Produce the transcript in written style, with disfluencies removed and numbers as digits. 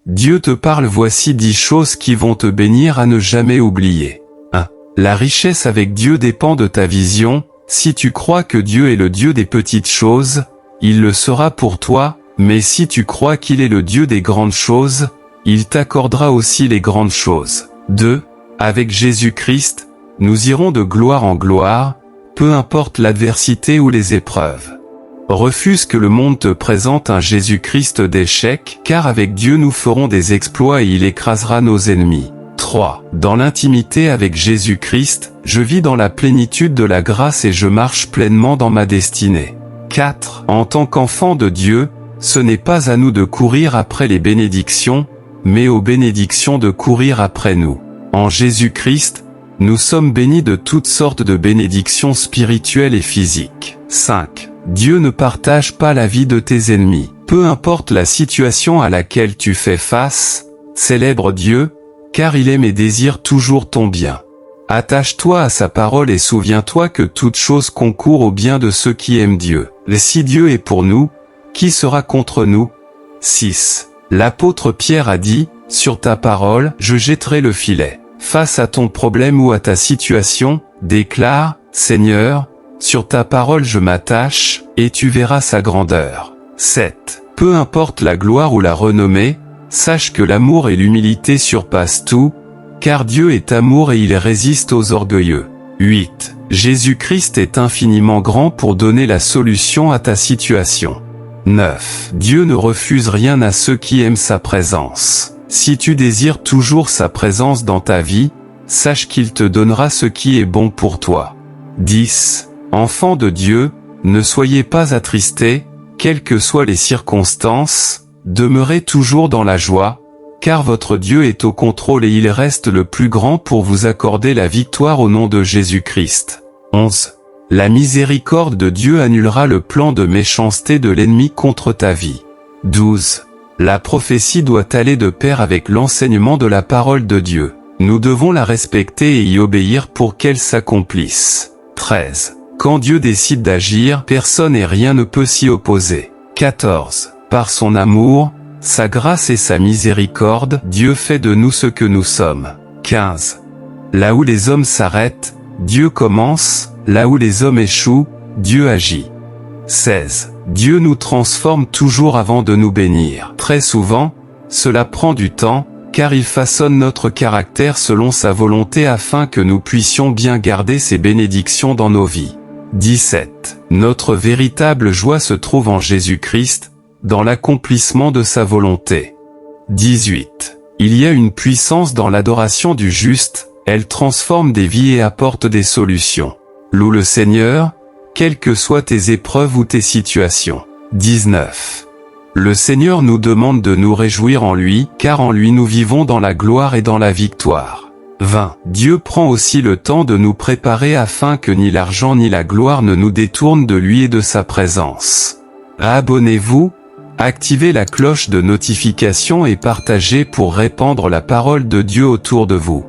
Dieu te parle, voici 10 choses qui vont te bénir à ne jamais oublier. 1. La richesse avec Dieu dépend de ta vision. Si tu crois que Dieu est le Dieu des petites choses, il le sera pour toi, mais si tu crois qu'il est le Dieu des grandes choses, il t'accordera aussi les grandes choses. 2. Avec Jésus-Christ, nous irons de gloire en gloire, peu importe l'adversité ou les épreuves. Refuse que le monde te présente un Jésus-Christ d'échec, car avec Dieu nous ferons des exploits et il écrasera nos ennemis. 3. Dans l'intimité avec Jésus-Christ, je vis dans la plénitude de la grâce et je marche pleinement dans ma destinée. 4. En tant qu'enfant de Dieu, ce n'est pas à nous de courir après les bénédictions, mais aux bénédictions de courir après nous. En Jésus-Christ, nous sommes bénis de toutes sortes de bénédictions spirituelles et physiques. 5. Dieu ne partage pas la vie de tes ennemis. Peu importe la situation à laquelle tu fais face, célèbre Dieu, car il aime et désire toujours ton bien. Attache-toi à sa parole et souviens-toi que toute chose concourt au bien de ceux qui aiment Dieu. Si Dieu est pour nous, qui sera contre nous? 6. L'apôtre Pierre a dit, « Sur ta parole, je jetterai le filet. » Face à ton problème ou à ta situation, déclare, « Seigneur, sur ta parole je m'attache, et tu verras sa grandeur. » 7. Peu importe la gloire ou la renommée, sache que l'amour et l'humilité surpassent tout, car Dieu est amour et il résiste aux orgueilleux. 8. Jésus-Christ est infiniment grand pour donner la solution à ta situation. 9. Dieu ne refuse rien à ceux qui aiment sa présence. Si tu désires toujours sa présence dans ta vie, sache qu'il te donnera ce qui est bon pour toi. 10. Enfants de Dieu, ne soyez pas attristés, quelles que soient les circonstances, demeurez toujours dans la joie, car votre Dieu est au contrôle et il reste le plus grand pour vous accorder la victoire au nom de Jésus-Christ. 11. La miséricorde de Dieu annulera le plan de méchanceté de l'ennemi contre ta vie. 12. La prophétie doit aller de pair avec l'enseignement de la parole de Dieu. Nous devons la respecter et y obéir pour qu'elle s'accomplisse. 13. Quand Dieu décide d'agir, personne et rien ne peut s'y opposer. 14. Par son amour, sa grâce et sa miséricorde, Dieu fait de nous ce que nous sommes. 15. Là où les hommes s'arrêtent, Dieu commence, là où les hommes échouent, Dieu agit. 16. Dieu nous transforme toujours avant de nous bénir. Très souvent, cela prend du temps, car il façonne notre caractère selon sa volonté afin que nous puissions bien garder ses bénédictions dans nos vies. 17. Notre véritable joie se trouve en Jésus-Christ, dans l'accomplissement de sa volonté. 18. Il y a une puissance dans l'adoration du juste, elle transforme des vies et apporte des solutions. Loue le Seigneur, quelles que soient tes épreuves ou tes situations. 19. Le Seigneur nous demande de nous réjouir en lui, car en lui nous vivons dans la gloire et dans la victoire. 20. Dieu prend aussi le temps de nous préparer afin que ni l'argent ni la gloire ne nous détournent de lui et de sa présence. Abonnez-vous, activez la cloche de notification et partagez pour répandre la parole de Dieu autour de vous.